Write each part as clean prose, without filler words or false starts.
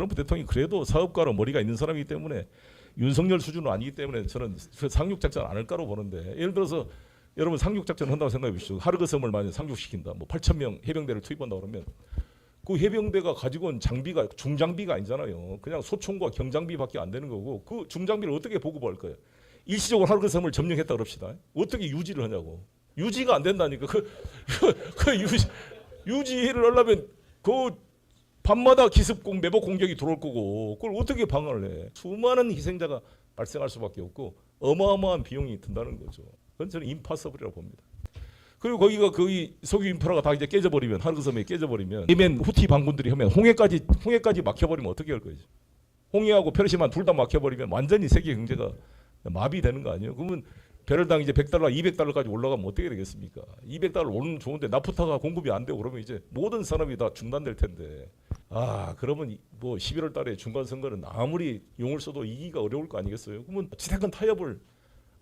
트럼프 대통령이 그래도 사업가로 머리가 있는 사람이기 때문에 윤석열 수준은 아니기 때문에 저는 상륙작전 안 할 거라고 보는데, 예를 들어서 여러분 상륙작전 한다고 생각해 보시죠. 하르그 섬을 만약 상륙시킨다. 뭐 8,000명 해병대를 투입한다 그러면 그 해병대가 가지고 온 장비가 중장비가 아니잖아요. 그냥 소총과 경장비밖에 안 되는 거고, 그 중장비를 어떻게 보급할 거예요? 일시적으로 하르그 섬을 점령했다 그럽시다. 어떻게 유지를 하냐고. 유지가 안 된다니까. 유지를 하려면 그 밤마다 기습공 매복 공격이 들어올 거고, 그걸 어떻게 방어를 해? 수많은 희생자가 발생할 수밖에 없고 어마어마한 비용이 든다는 거죠. 그건 저는 임파서블이라고 봅니다. 그리고 거기가 거기 석유 인프라가 다 이제 깨져버리면, 하르그 섬에 깨져버리면, 예멘 후티 반군들이 하면 홍해까지 막혀버리면 어떻게 할 거죠? 홍해하고 페르시만 둘 다 막혀버리면 완전히 세계 경제가 마비되는 거 아니에요? 그러면 배럴당 이제 100달러, 200달러까지 올라가면 어떻게 되겠습니까? 200달러 오르면 좋은데 나프타가 공급이 안 되고 그러면 이제 모든 산업이 다 중단될 텐데. 그러면 뭐 11월 달에 중간 선거는 아무리 용을 써도 이기기가 어려울 거 아니겠어요? 그러면 지대권 타협을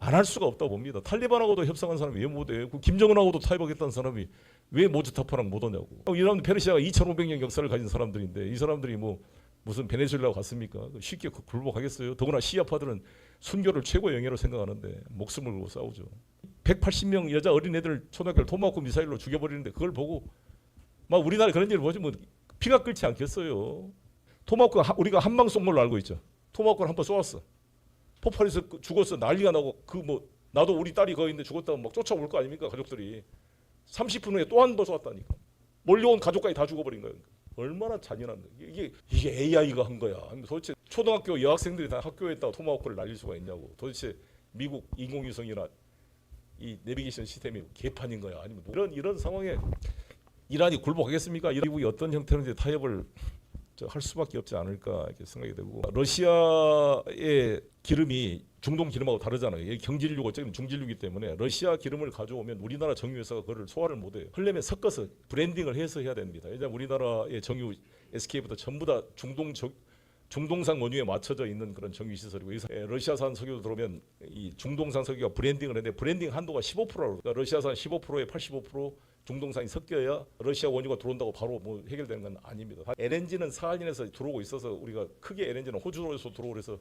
안 할 수가 없다고 봅니다. 탈리반하고도 협상한 사람이 왜 못해? 김정은하고도 타협하겠다는 사람이 왜 모즈타파랑 못 오냐고. 이 사람들 페르시아가 2,500년 역사를 가진 사람들인데 이 사람들이 뭐 무슨 베네수엘라고 갔습니까? 쉽게 굴복하겠어요? 더구나 시아파들은 순교를 최고의 영예로 생각하는데 목숨을 걸고 싸우죠. 180명 여자 어린애들 초등학교를 토마호크 미사일로 죽여버리는데 그걸 보고 막 우리나라 그런 일을 보지 뭐 피가 끓지 않겠어요. 토마호크가 우리가 한방 쏜 걸로 알고 있죠. 토마호크를 한번 쏘았어. 폭발해서 죽었어. 난리가 나고 그 뭐 나도 우리 딸이 거기 있는데 죽었다고 막 쫓아올 거 아닙니까? 가족들이. 30분 후에 또 한 번 쏘았다니까. 몰려온 가족까지 다 죽어버린 거예요. 얼마나 잔인한 거야. 이게 AI가 한 거야. 도대체 초등학교 여학생들이 다 학교에 있다가 토마호크를 날릴 수가 있냐고. 도대체 미국 인공위성이나 이 내비게이션 시스템이 개판인 거야. 아니면 이런 상황에 이란이 굴복하겠습니까? 미국이 어떤 형태로든 타협을 할 수밖에 없지 않을까 이렇게 생각이 되고, 러시아의 기름이 중동 기름하고 다르잖아요. 경질유 어쩌면 중질유이기 때문에 러시아 기름을 가져오면 우리나라 정유회사가 그걸 소화를 못해요. 하려면 섞어서 브랜딩을 해서 해야 됩니다. 왜냐하면 우리나라의 정유 SK부터 전부 다 중동산 원유에 맞춰져 있는 그런 정유 시설이고, 러시아산 석유 들어오면 이 중동산 석유가 브랜딩을 했는데 브랜딩 한도가 15%로, 그러니까 러시아산 15%에 85% 중동산이 섞여야 러시아 원유가 들어온다고 바로 뭐 해결되는 건 아닙니다. LNG는 사할린에서 들어오고 있어서 우리가 크게 LNG는 호주로에서 들어오고 해서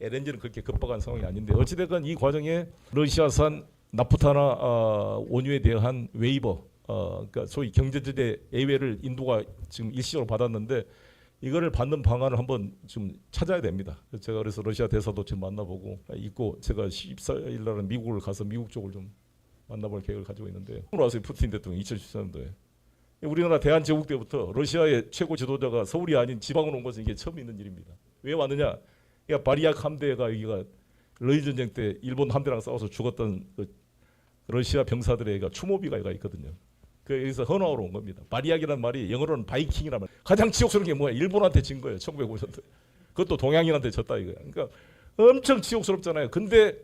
LNG는 그렇게 급박한 상황이 아닌데, 어찌됐건 이 과정에 러시아산 나프타나 원유에 대한 웨이버, 그러니까 소위 경제제재 예외를 인도가 지금 일시적으로 받았는데 이거를 받는 방안을 한번 좀 찾아야 됩니다. 제가 그래서 러시아 대사도 지금 만나보고 있고, 제가 14일 날은 미국을 가서 미국 쪽을 좀 만나볼 계획을 가지고 있는데, 와서 푸틴 대통령 2013년도에 우리나라 대한제국 때부터 러시아의 최고 지도자가 서울이 아닌 지방으로 온 것은 이게 처음 있는 일입니다. 왜 왔느냐? 그러니까 바리약 함대가 여기가 러일 전쟁 때 일본 함대랑 싸워서 죽었던 그 러시아 병사들의 추모비가 여기가 있거든요. 그 여기서 헌화하러 온 겁니다. 바리약이라는 말이 영어로는 바이킹이란 말. 가장 치욕스러운 게 뭐야? 일본한테 진 거예요. 1950년대. 그것도 동양인한테 졌다 이거야. 그러니까 엄청 치욕스럽잖아요. 근데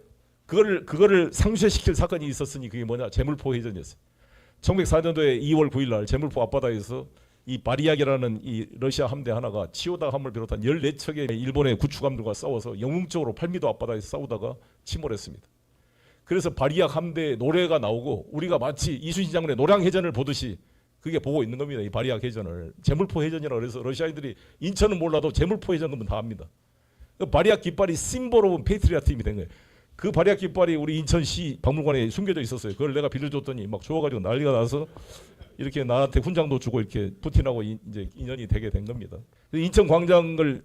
그거를 상쇄시킬 사건이 있었으니 그게 뭐냐? 제물포 해전이었어요. 1904년도에 2월 9일 날 제물포 앞바다에서 이 바리약이라는 이 러시아 함대 하나가 치오다 함을 비롯한 14척의 일본의 구축함들과 싸워서 영웅적으로 팔미도 앞바다에서 싸우다가 침몰했습니다. 그래서 바리약 함대 노래가 나오고 우리가 마치 이순신 장군의 노량해전을 보듯이 그게 보고 있는 겁니다. 이 바리약 해전을. 제물포 해전이라고 그래서 러시아인들이 인천은 몰라도 제물포 해전 그러면 다 압니다. 그 바리약 깃발이 심볼 오브 페이트리어트임이 된 거예요. 그 바리약 깃발이 우리 인천시 박물관에 숨겨져 있었어요. 그걸 내가 빌려줬더니 막 좋아가지고 난리가 나서 이렇게 나한테 훈장도 주고 이렇게 푸틴하고 이제 인연이 되게 된 겁니다. 인천 광장을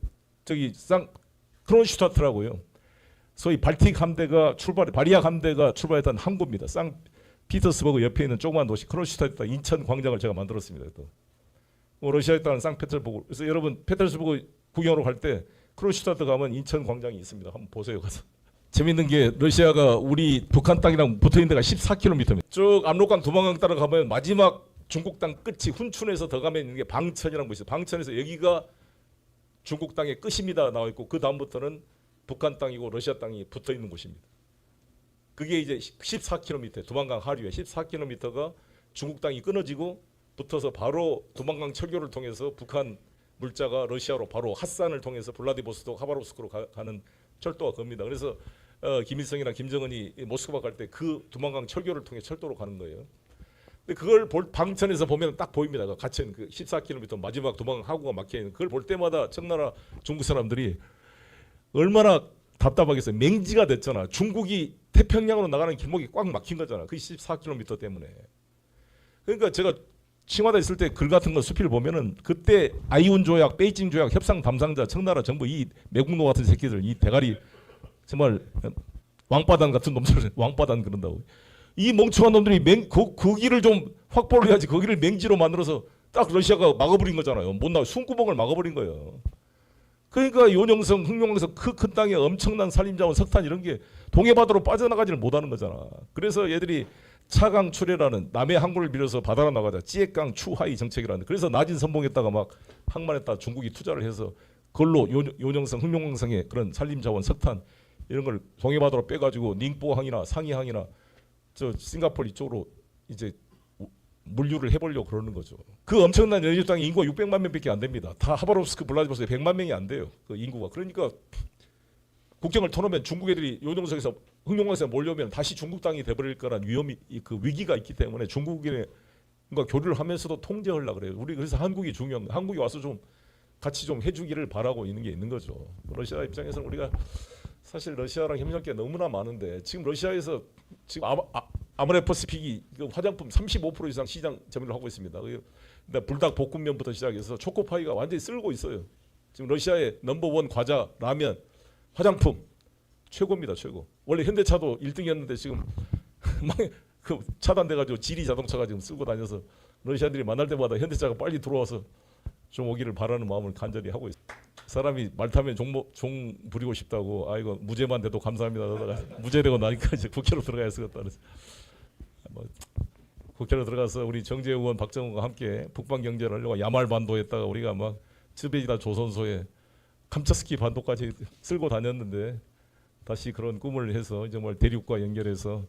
크론슈타트라고요. 소위 발틱 함대가 바리약 함대가 출발했던 항구입니다. 상피터스버그 옆에 있는 조그만 도시 크론슈타트에다 인천 광장을 제가 만들었습니다. 또 러시아에 따른 상페테르부르크. 그래서 여러분 페테르스부르크 구경으로 갈 때 크론슈타트 가면 인천 광장이 있습니다. 한번 보세요 가서. 재밌는 게 러시아가 우리 북한 땅이랑 붙어있는 데가 14km입니다. 쭉 압록강 두만강 따라가면 마지막 중국 땅 끝이 훈춘에서 더 가면 있는 게 방천이라는 곳이 있어요. 방천에서 여기가 중국 땅의 끝입니다 나와 있고, 그 다음부터는 북한 땅이고 러시아 땅이 붙어있는 곳입니다. 그게 이제 14km, 두만강 하류에 14km가 중국 땅이 끊어지고 붙어서 바로 두만강 철교를 통해서 북한 물자가 러시아로 바로 핫산을 통해서 블라디보스토크, 하바롭스크로 가는 철도가 겁니다. 그래서 김일성이나 김정은이 모스크바 갈 때 그 두만강 철교를 통해 철도로 가는 거예요. 근데 그걸 방천에서 보면 딱 보입니다. 갇힌 그 14km 마지막 도망하고가 막혀 있는 그걸 볼 때마다 청나라 중국 사람들이 얼마나 답답하겠어요. 맹지가 됐잖아. 중국이 태평양으로 나가는 길목이 꽉 막힌 거잖아. 그 14km 때문에. 그러니까 제가 칭화대 있을 때 글 같은 거 수필 보면은 그때 아이온 조약, 베이징 조약 협상 담당자 청나라 정부 이 매국노 같은 새끼들 이 대가리 정말 왕바단 같은 놈들 왕바단 그런다고. 이 멍청한 놈들이 그 길을 좀 확보를 해야지. 거기를 맹지로 만들어서 딱 러시아가 막아버린 거잖아요. 못나 숨구멍을 막아버린 거예요. 그러니까 요령성, 흑룡에서 그 큰 땅에 엄청난 산림자원, 석탄 이런 게 동해바다로 빠져나가지를 못하는 거잖아. 그래서 얘들이 차강 출해라는 남해 항구를 밀어서 바다로 나가자. 찌액강 추하이 정책이라는. 그래서 나진 선봉했다가 막 항만했다 중국이 투자를 해서 그걸로 요령성, 흑룡강성의 그런 산림자원, 석탄 이런 걸 동해바다로 빼가지고 닝뽀항이나 상해항이나 저 싱가포르 이쪽으로 이제 물류를 해보려고 그러는 거죠. 그 엄청난 연유 땅에 인구가 600만 명밖에 안 됩니다. 다 하바롭스크, 블라디보스토크에 100만 명이 안 돼요. 그 인구가. 그러니까 국경을 터놓으면 중국 애들이 요동성에서 흑룡강에서 몰려오면 다시 중국 땅이 돼버릴 거란 위험이 그 위기가 있기 때문에 중국인과 교류를 하면서도 통제하려고 그래요. 우리 그래서 한국이 중요한 거예요. 한국이 와서 좀 같이 좀 해주기를 바라고 있는 게 있는 거죠. 러시아 입장에서는 우리가 사실 러시아랑 협력할 게 너무나 많은데 지금 러시아에서 지금 아모레퍼시픽이 화장품 35% 이상 시장 점유를 하고 있습니다. 불닭 볶음면부터 시작해서 초코파이가 완전히 쓸고 있어요. 지금 러시아의 넘버원 과자, 라면, 화장품 최고입니다. 최고. 원래 현대차도 1등이었는데 지금 막 그 차단돼가지고 지리 자동차가 지금 쓰고 다녀서 러시아들이 만날 때마다 현대차가 빨리 들어와서 좀 오기를 바라는 마음을 간절히 하고 있어요. 사람이 말 타면 종 부리고 싶다고 아이고 무죄만 돼도 감사합니다. 그러다가 무죄되고 나니까 이제 국회로 들어가야 쓰겠다 그래서 국회로 들어가서 우리 정재 의원, 박정훈과 함께 북방 경제를 하려고 야말 반도에다가 우리가 막 츠베이다 조선소에 감차스키 반도까지 쓸고 다녔는데 다시 그런 꿈을 해서 정말 대륙과 연결해서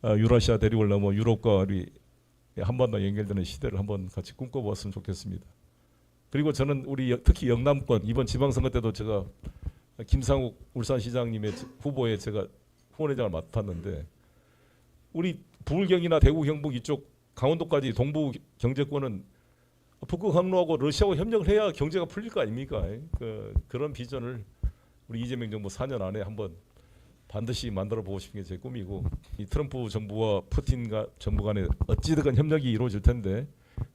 유라시아 대륙을 넘어 유럽과 우리 한반도 연결되는 시대를 한번 같이 꿈꿔보았으면 좋겠습니다. 그리고 저는 우리 특히 영남권 이번 지방선거 때도 제가 김상욱 울산시장님의 후보에 제가 후원회장을 맡았는데 우리 부울경이나 대구 경북 이쪽 강원도까지 동부 경제권은 북극 항로하고 러시아와 협력을 해야 경제가 풀릴 거 아닙니까? 그런 비전을 우리 이재명 정부 4년 안에 한번 반드시 만들어 보고 싶은 게 제 꿈이고 이 트럼프 정부와 푸틴 정부 간에 어찌됐건 협력이 이루어질 텐데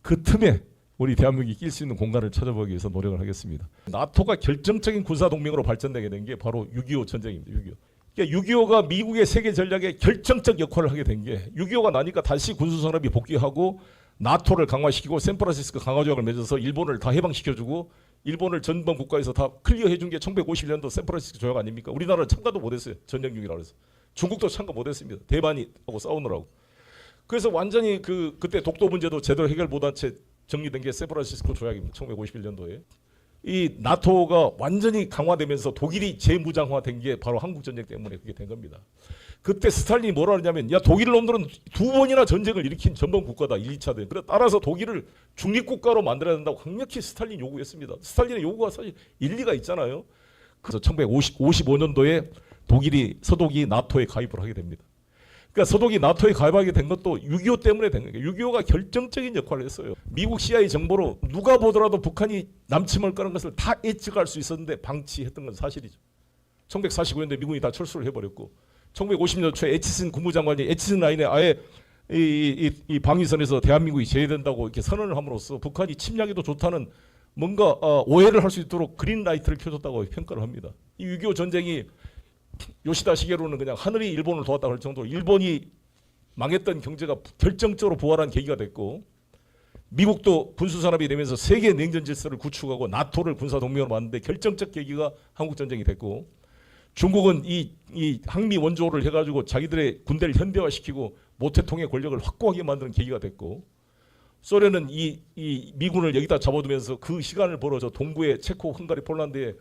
그 틈에 우리 대한민국이 낄 수 있는 공간을 찾아보기 위해서 노력을 하겠습니다. 나토가 결정적인 군사동맹으로 발전되게 된 게 바로 6.25 전쟁입니다. 6.25. 그러니까 6.25가 미국의 세계 전략에 결정적 역할을 하게 된 게 6.25가 나니까 다시 군수산업이 복귀하고 나토를 강화시키고 샌프란시스코 강화조약을 맺어서 일본을 다 해방시켜주고 일본을 전범 국가에서 다 클리어해준 게 1951년도 샌프란시스코 조약 아닙니까? 우리나라는 참가도 못했어요. 전쟁 중이라고 해서. 중국도 참가 못했습니다. 대만이 하고 싸우느라고. 그래서 완전히 그때 독도 문제도 제대로 해결 못한 채 정리된 게 샌프란시스코 조약입니다. 1951년도에. 이 나토가 완전히 강화되면서 독일이 재무장화된 게 바로 한국전쟁 때문에 그게 된 겁니다. 그때 스탈린이 뭐라 하냐면 야 독일 놈들은 2번이나 전쟁을 일으킨 전범 국가다. 1, 2차 대전. 그래서 따라서 독일을 중립국가로 만들어야 된다고 강력히 스탈린이 요구했습니다. 스탈린의 요구가 사실 일리가 있잖아요. 그래서 1955년도에 서독이 나토에 가입을 하게 됩니다. 그러니까 서독이 나토에 가입하게 된 것도 6.25 때문에 된 거예요. 6.25가 결정적인 역할을 했어요. 미국 CIA 정보로 누가 보더라도 북한이 남침할 거라는 것을 다 예측할 수 있었는데 방치했던 건 사실이죠. 1945년도에 미군이 다 철수를 해버렸고 1950년 초에 에치슨 국무장관이 에치슨 라인에 아예 이 방위선에서 대한민국이 제외된다고 이렇게 선언을 함으로써 북한이 침략해도 좋다는 뭔가 오해를 할 수 있도록 그린라이트를 켜줬다고 평가를 합니다. 이 6.25 전쟁이 요시다 시게루는 그냥 하늘이 일본을 도왔다고 할 정도로 일본이 망했던 경제가 결정적으로 부활한 계기가 됐고 미국도 군수산업이 되면서 세계 냉전 질서를 구축하고 나토를 군사동맹으로 만드는데 결정적 계기가 한국전쟁이 됐고 중국은 이 항미 원조를 해가지고 자기들의 군대를 현대화시키고 모태통의 권력을 확고하게 만드는 계기가 됐고 소련은 이 미군을 여기다 잡아두면서 그 시간을 벌어서 동부의 체코, 헝가리, 폴란드에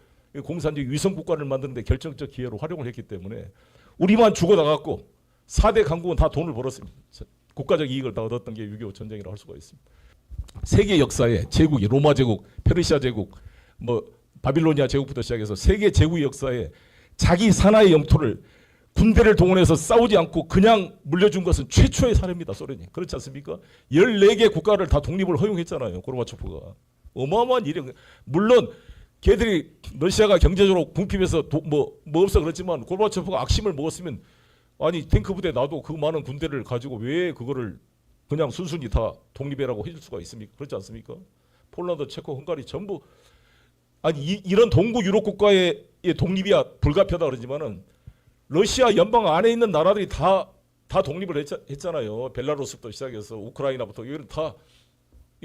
공산주의 위성 국가를 만드는데 결정적 기회로 활용을 했기 때문에 우리만 죽어나갔고 4대 강국은 다 돈을 벌었습니다. 국가적 이익을 다 얻었던 게 6.25 전쟁이라고 할 수가 있습니다. 세계 역사에 제국이 로마 제국, 페르시아 제국, 바빌로니아 제국부터 시작해서 세계 제국 역사에 자기 산하의 영토를 군대를 동원해서 싸우지 않고 그냥 물려준 것은 최초의 사례입니다. 소련이. 그렇지 않습니까? 14개 국가를 다 독립을 허용했잖아요. 고르바초프가. 어마어마한 일이. 물론 걔들이 러시아가 경제적으로 궁핍해서 뭐 없어 그렇지만 고르바초프가 악심을 먹었으면 아니 탱크 부대 놔도 그 많은 군대를 가지고 왜 그거를 그냥 순순히 다 독립해라고 해줄 수가 있습니까? 그렇지 않습니까? 폴란드, 체코, 헝가리 전부 아니 이런 동구 유럽 국가의 독립이야 불가피하다 그러지만은 러시아 연방 안에 있는 나라들이 다 독립을 했잖아요. 벨라루스부터 시작해서 우크라이나부터 이런 다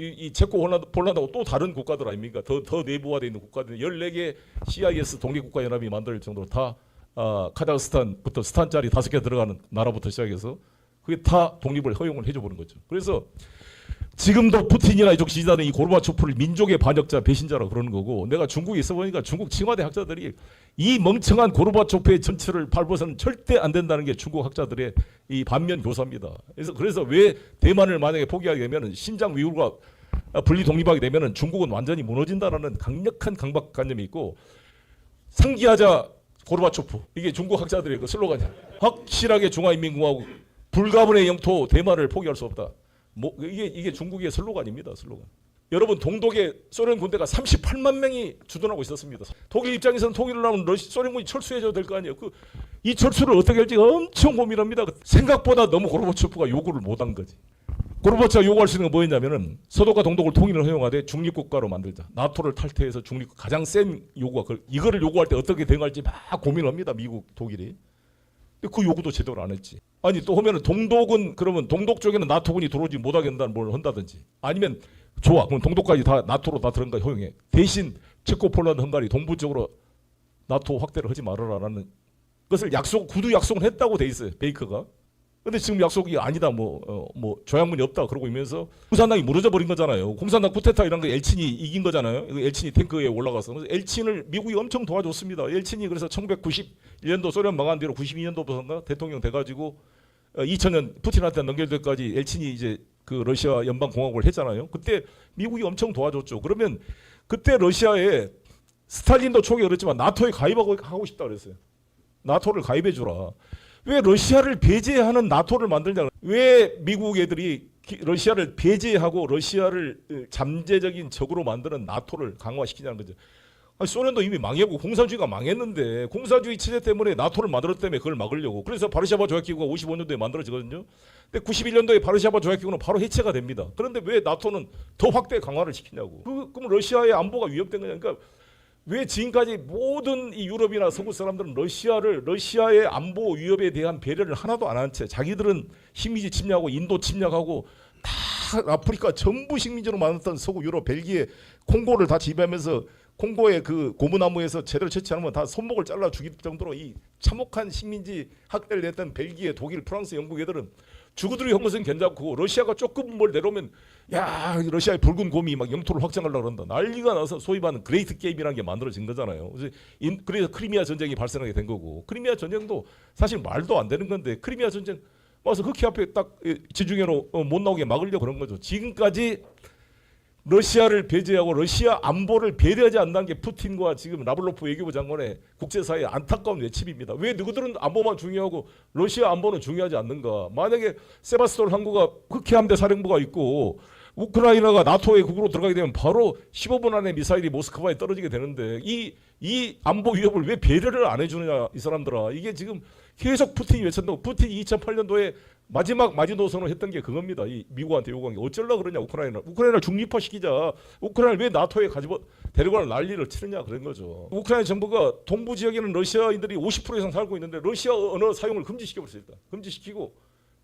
이 체코, 폴란드하고 또 다른 국가들 아닙니까? 더 내부화되어 있는 국가들 14개 CIS 독립국가연합이 만들 정도로 다 카자흐스탄부터 스탄짜리 5개 들어가는 나라부터 시작해서 그게 다 독립을 허용을 해줘보는 거죠. 그래서 지금도 푸틴이나 이쪽 지지자는 이 고르바초프를 민족의 반역자, 배신자라고 그러는 거고 내가 중국에 있어 보니까 중국 칭화대 학자들이 이 멍청한 고르바초프의 전체를 밟아서는 절대 안 된다는 게 중국 학자들의 이 반면 교사입니다. 그래서 왜 대만을 만약에 포기하게 되면 신장 위구르가 분리 독립하게 되면 중국은 완전히 무너진다라는 강력한 강박관념이 있고 상기하자 고르바초프 이게 중국 학자들의 그 슬로건이야. 확실하게 중화인민공화국 불가분의 영토 대만을 포기할 수 없다. 뭐 이게 중국의 슬로건입니다. 슬로건. 여러분 동독에 소련 군대가 38만 명이 주둔하고 있었습니다. 독일 입장에서는 통일을 하면 소련군이 철수해줘야 될 거 아니에요. 이 철수를 어떻게 할지 엄청 고민합니다. 생각보다 너무 고르바초프가 요구를 못한 거지. 고르바초프가 요구할 수 있는 건 뭐였냐면은 서독과 동독을 통일을 허용하되 중립국가로 만들자. 나토를 탈퇴해서 중립국 가장 센 요구가 이거를 요구할 때 어떻게 대응할지 막 고민합니다. 미국, 독일이. 근데 그 요구도 제대로 안 했지. 아니 또 하면은 동독은 그러면 동독 쪽에는 나토군이 들어오지 못하게 한다는 뭘 한다든지 아니면 좋아 그럼 동독까지 다 나토로 다 들어간 거 허용해. 대신 체코, 폴란드, 헝가리 동부 쪽으로 나토 확대를 하지 말아라라는 것을 구두 약속을 했다고 돼 있어요. 베이커가. 근데 지금 약속이 아니다 뭐 조약문이 없다 그러고 있면서 공산당이 무너져 버린 거잖아요. 공산당 쿠데타 이런 거 엘친이 이긴 거잖아요. 엘친이 탱크에 올라가서 그래서 엘친을 미국이 엄청 도와줬습니다. 엘친이 그래서 1991년도 소련 망한 뒤로 92년도부터인가 대통령 돼가지고 2000년 푸틴한테 넘길 때까지 엘친이 이제 그 러시아 연방공화국을 했잖아요. 그때 미국이 엄청 도와줬죠. 그러면 그때 러시아에 스탈린도 초기에 그랬지만 나토에 가입하고 싶다 그랬어요. 나토를 가입해 주라. 왜 러시아를 배제하는 나토를 만들냐? 왜 미국 애들이 러시아를 배제하고 러시아를 잠재적인 적으로 만드는 나토를 강화시키냐는 거죠. 아니, 소련도 이미 망했고 공산주의가 망했는데 공산주의 체제 때문에 나토를 만들었다며 그걸 막으려고. 그래서 바르샤바 조약기구가 55년도에 만들어지거든요. 근데 91년도에 바르샤바 조약기구는 바로 해체가 됩니다. 그런데 왜 나토는 더 확대 강화를 시키냐고. 그럼 러시아의 안보가 위협된 거냐. 그러니까 왜 지금까지 모든 이 유럽이나 서구 사람들은 러시아의 안보 위협에 대한 배려를 하나도 안 한 채 자기들은 식민지 침략하고 인도 침략하고 다 아프리카 전부 식민지로 만들었던 서구 유럽 벨기에 콩고를 다 지배하면서 콩고의 그 고무나무에서 제대로 채취 않으면 다 손목을 잘라 죽일 정도로 이 참혹한 식민지 학대를 했던 벨기에, 독일, 프랑스, 영국 애들은 주구들이 한 것은 괜찮고 러시아가 조금 뭘 내려오면 야 러시아의 붉은 곰이 막 영토를 확장하려고 그런다. 난리가 나서 소위 말하는 그레이트 게임이라는 게 만들어진 거잖아요. 그래서 크리미아 전쟁이 발생하게 된 거고 크리미아 전쟁도 사실 말도 안 되는 건데 크리미아 전쟁 와서 흑해 앞에 딱 지중해로 못 나오게 막으려고 그런 거죠. 지금까지 러시아를 배제하고 러시아 안보를 배려하지 않는 게 푸틴과 지금 라블로프 외교부 장관의 국제사회의 안타까운 외침입니다. 왜 누구들은 안보만 중요하고 러시아 안보는 중요하지 않는가. 만약에 세바스톨 항구가 흑해 함대 사령부가 있고 우크라이나가 나토의 국으로 들어가게 되면 바로 15분 안에 미사일이 모스크바에 떨어지게 되는데 이 안보 위협을 왜 배려를 안 해주느냐 이 사람들아. 이게 지금 계속 푸틴이 외쳤다고. 푸틴이 2008년도에 마지막 마지노선을 했던 게 그겁니다. 이 미국한테 요구한 게 어쩌려고 그러냐 우크라이나를 중립화시키자. 우크라이나를 왜 나토에 데려가는 난리를 치느냐 그런 거죠. 우크라이나 정부가 동부 지역에는 러시아인들이 50% 이상 살고 있는데 러시아 언어 사용을 금지시켜버렸습니다. 금지시키고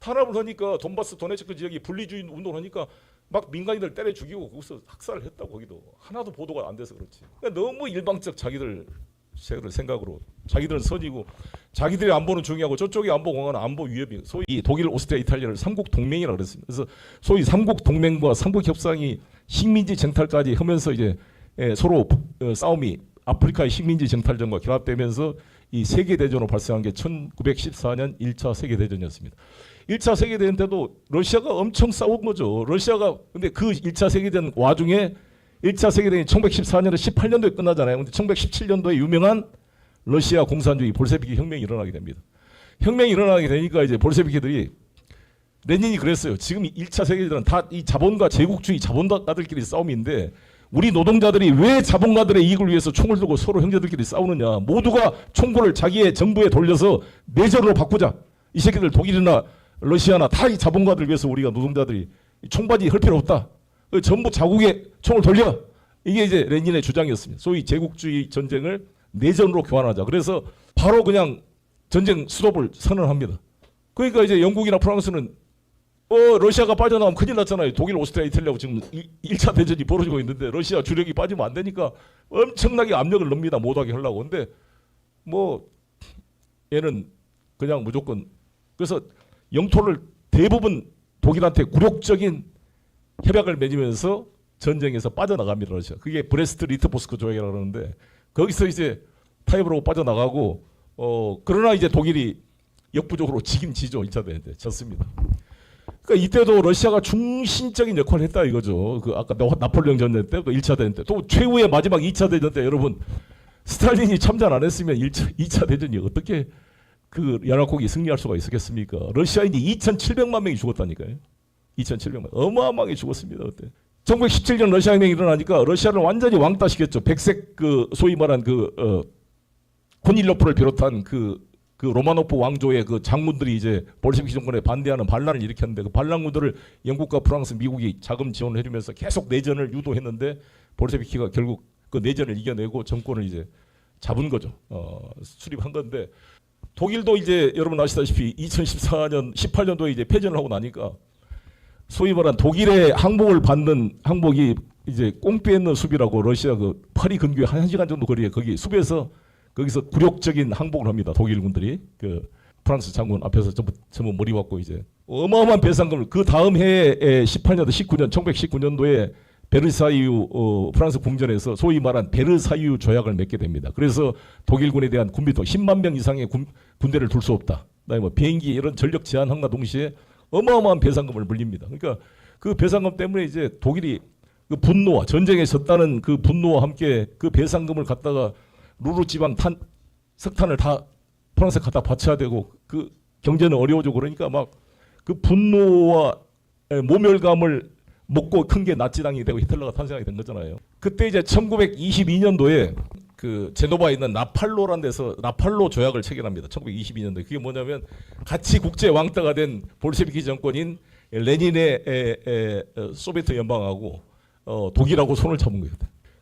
탄압을 하니까 돈바스 도네츠크 지역이 분리주의 운동을 하니까 막 민간인들 때려 죽이고 거기서 학살을 했다고. 거기도 하나도 보도가 안 돼서 그렇지. 그러니까 너무 일방적 자기들 생각으로 자기들은 선이고 자기들의 안보는 중요하고 저쪽의 안보 공화는 안보 위협이 소위 독일, 오스트리아, 이탈리아를 삼국 동맹이라고 그랬습니다. 그래서 소위 삼국 동맹과 삼국 협상이 식민지 쟁탈까지 하면서 이제 서로 싸움이 아프리카의 식민지 쟁탈전과 결합되면서 이 세계 대전으로 발생한 게 1914년 1차 세계 대전이었습니다. 1차 세계 대전 때도 러시아가 엄청 싸운 거죠. 러시아가 근데 그 1차 세계 대전 와중에 1차 세계대전이 1914년에 18년도에 끝나잖아요. 근데 1917년도에 유명한 러시아 공산주의 볼셰비키 혁명이 일어나게 됩니다. 혁명이 일어나게 되니까 이제 볼셰비키들이 레닌이 그랬어요. 지금 1차 세계대전은 다 이 자본가 제국주의 자본가들끼리 싸움인데 우리 노동자들이 왜 자본가들의 이익을 위해서 총을 들고 서로 형제들끼리 싸우느냐. 모두가 총구를 자기의 정부에 돌려서 내전으로 바꾸자. 이 새끼들 독일이나 러시아나 다 이 자본가들 위해서 우리가 노동자들이 총받이 할 필요 없다. 전부 자국에 총을 돌려. 이게 이제 레닌의 주장이었습니다. 소위 제국주의 전쟁을 내전으로 교환하자. 그래서 바로 그냥 전쟁 스톱을 선언합니다. 그러니까 이제 영국이나 프랑스는 러시아가 빠져나가면 큰일 났잖아요. 독일, 오스트리아, 이탈리아하고 지금 1차 대전이 벌어지고 있는데 러시아 주력이 빠지면 안 되니까 엄청나게 압력을 넣습니다. 못하게 하려고. 근데 뭐 얘는 그냥 무조건 그래서 영토를 대부분 독일한테 굴욕적인 협약을 맺으면서 전쟁에서 빠져나갑니다. 러시아. 그게 브레스트 리트포스크 조약이라고 하는데 거기서 이제 타협을 하고 빠져나가고 그러나 이제 독일이 역부족으로 지긴 지죠. 2차 대전 때 졌습니다. 그러니까 이때도 러시아가 중심적인 역할을 했다 이거죠. 그 아까 나폴레옹 전쟁 때, 또 1차 대전 때, 또 최후의 마지막 2차 대전 때 여러분 스탈린이 참전 안 했으면 2차 대전이 어떻게 그 연합국이 승리할 수가 있었겠습니까? 러시아인이 2,700만 명이 죽었다니까요. 2,700만 어마어마하게 죽었습니다 그때. 1917년 러시아 혁명이 일어나니까 러시아를 완전히 왕따시켰죠. 백색 그 소위 말한 코닐로프를 비롯한 그 로마노프 왕조의 그 장군들이 이제 볼셰비키 정권에 반대하는 반란을 일으켰는데 그 반란군들을 영국과 프랑스, 미국이 자금 지원을 해주면서 계속 내전을 유도했는데 볼셰비키가 결국 그 내전을 이겨내고 정권을 이제 잡은 거죠. 수립한 건데 독일도 이제 여러분 아시다시피 2014년, 18년도에 이제 패전을 하고 나니까 소위 말한 독일의 항복을 받는 항복이 이제 꽁뼈 있는 숲이라고 러시아 그 파리 근교에 1시간 정도 거리에 거기 숲에서 거기서 굴욕적인 항복을 합니다. 독일군들이 그 프랑스 장군 앞에서 전부 머리 박고 이제 어마어마한 배상금을 그 다음 해에 18년도 19년 1919년도에 베르사유 프랑스 궁전에서 소위 말한 베르사유 조약을 맺게 됩니다. 그래서 독일군에 대한 군비도 10만 명 이상의 군대를 둘 수 없다. 그다음에 뭐 비행기 이런 전력 제한함과 동시에 어마어마한 배상금을 물립니다. 그러니까 그 배상금 때문에 이제 독일이 그 분노와 전쟁에 졌다는 그 분노와 함께 그 배상금을 갖다가 루르 지방 석탄을 다 프랑스에 갖다 바쳐야 되고 그 경제는 어려워지고 그러니까 막 그 분노와 모멸감을 먹고 큰 게 나치당이 되고 히틀러가 탄생하게 된 거잖아요. 그때 이제 1922년도에 그 제노바에 있는 나팔로라는 데서 나팔로 조약을 체결합니다. 1922년도에 그게 뭐냐면 같이 국제 왕따가 된 볼셰비키 정권인 레닌의 소비에트 연방하고 독일하고 손을 잡은 거예요.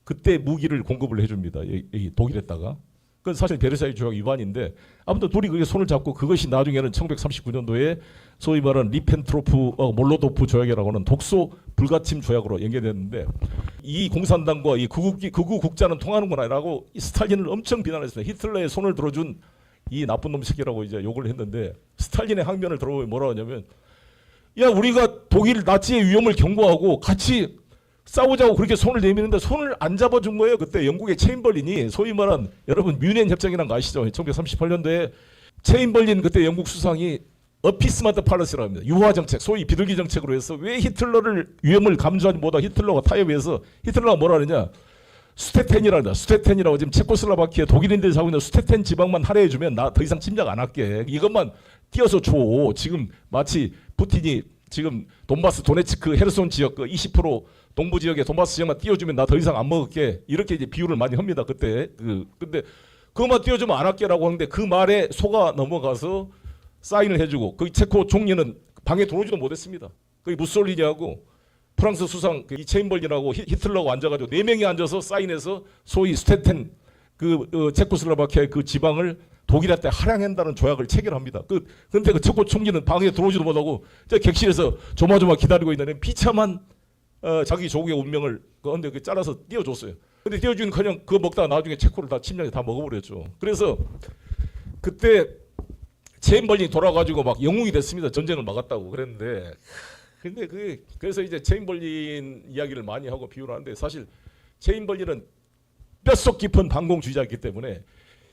그때 무기를 공급을 해줍니다. 이 독일에다가. 그건 사실 베르사유 조약 위반인데 아무튼 둘이 그게 손을 잡고 그것이 나중에는 1939년도에 소위 말하는 리펜트로프 몰로도프 조약이라고 하는 독소 불가침 조약으로 연계됐는데 이 공산당과 이 극우 국자는 통하는구나라고 스탈린을 엄청 비난했습니다. 히틀러의 손을 들어준 이 나쁜 놈 새끼라고 이제 욕을 했는데 스탈린의 항변을 들어보면 뭐라 하냐면 야 우리가 독일 나치의 위험을 경고하고 같이 싸우자고 그렇게 손을 내미는데 손을 안 잡아준 거예요. 그때 영국의 체인벌린이 소위 말한 여러분 뮌헨 협정이라는 거 아시죠? 1938년도에 체인벌린 그때 영국 수상이 어피스먼트 팔러시라고 합니다. 유화 정책, 소위 비둘기 정책으로 해서 왜 히틀러를 위험을 감수하지 못하고 히틀러가 타협해서 히틀러가 뭐라 하느냐 수테텐이란다. 수테텐이라고 지금 체코슬로바키아 독일인들이 사고 있는 수테텐 지방만 할애해주면 나 더 이상 침략 안 할게. 이것만 띄어서 줘. 지금 마치 푸틴이 지금 돈바스 도네츠크 헤르손 지역 그 20% 동부 지역에 돈바스 지역만 띄워주면 나 더 이상 안 먹을게. 이렇게 이제 비유를 많이 합니다. 그때 근데 그것만 띄워주면 안 할게라고 하는데 그 말에 속아 넘어가서 사인을 해주고 그 체코 총리는 방에 들어오지도 못했습니다. 그 무솔리니하고 프랑스 수상 이 체인벌린하고 히틀러가 앉아가지고 4명이 앉아서 사인해서 소위 스테텐 체코슬로바키아의 그 지방을 독일한테 할양한다는 조약을 체결합니다. 근데 그 체코 총리는 방에 들어오지도 못하고 객실에서 조마조마 기다리고 있는데 비참한 자기 조국의 운명을 근데 잘라서 띄워줬어요. 근데 띄워주는커녕 그거 먹다가 나중에 체코를 다 침략해 다 먹어버렸죠. 그래서 그때 체인벌린이 돌아가지고 막 영웅이 됐습니다. 전쟁을 막았다고 그랬는데 근데 그래서 이제 체인벌린 이야기를 많이 하고 비유를 하는데 사실 체인벌린은 뼛속 깊은 반공주의자이기 때문에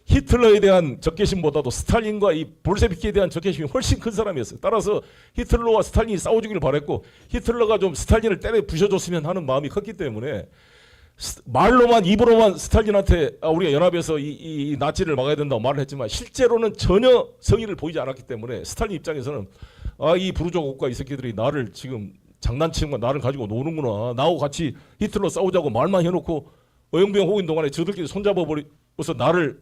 히틀러에 대한 적개심보다도 스탈린과 이 볼셰비키에 대한 적개심이 훨씬 큰 사람이었어요. 따라서 히틀러와 스탈린이 싸워주기를 바랬고 히틀러가 좀 스탈린을 때려 부셔줬으면 하는 마음이 컸기 때문에 말로만 입으로만 스탈린한테 우리가 연합해서 이 나치를 막아야 된다고 말을 했지만 실제로는 전혀 성의를 보이지 않았기 때문에 스탈린 입장에서는 이 부르주아 국가 이 새끼들이 나를 지금 장난치는 거 나를 가지고 노는구나. 나하고 같이 히틀러 싸우자고 말만 해놓고 어영부영 호긴 동안에 저들끼리 손잡아 버려서 나를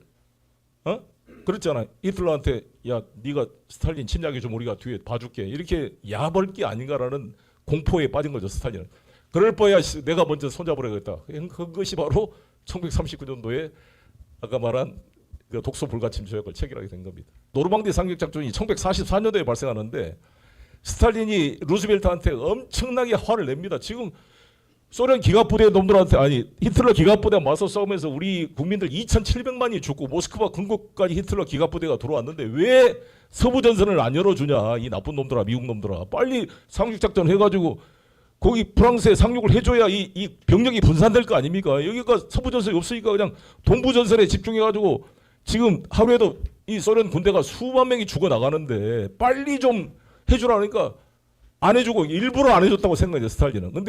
그랬잖아. 히틀러한테 야 네가 스탈린 침략해 좀 우리가 뒤에 봐줄게. 이렇게 야벌기 아닌가라는 공포에 빠진 거죠 스탈린은. 그럴 바에야 내가 먼저 손잡으려겠다. 그것이 바로 1939년도에 아까 말한 그 독소 불가침 조약을 체결하게 된 겁니다. 노르망디 상륙 작전이 1944년도에 발생하는데 스탈린이 루즈벨트한테 엄청나게 화를 냅니다. 지금 소련 기갑부대 놈들한테 히틀러 기갑부대와 맞서 싸우면서 우리 국민들 2,700만이 죽고 모스크바 궁극까지 히틀러 기갑부대가 들어왔는데 왜 서부 전선을 안 열어주냐 이 나쁜 놈들아 미국 놈들아 빨리 상륙 작전 해가지고 거기 프랑스에 상륙을 해줘야 이 병력이 분산될 거 아닙니까? 여기가 서부 전선이 없으니까 그냥 동부 전선에 집중해가지고 지금 하루에도 이 소련 군대가 수만 명이 죽어 나가는데 빨리 좀 해주라니까 안 해주고 일부러 안 해줬다고 생각해요 스탈린은. 근데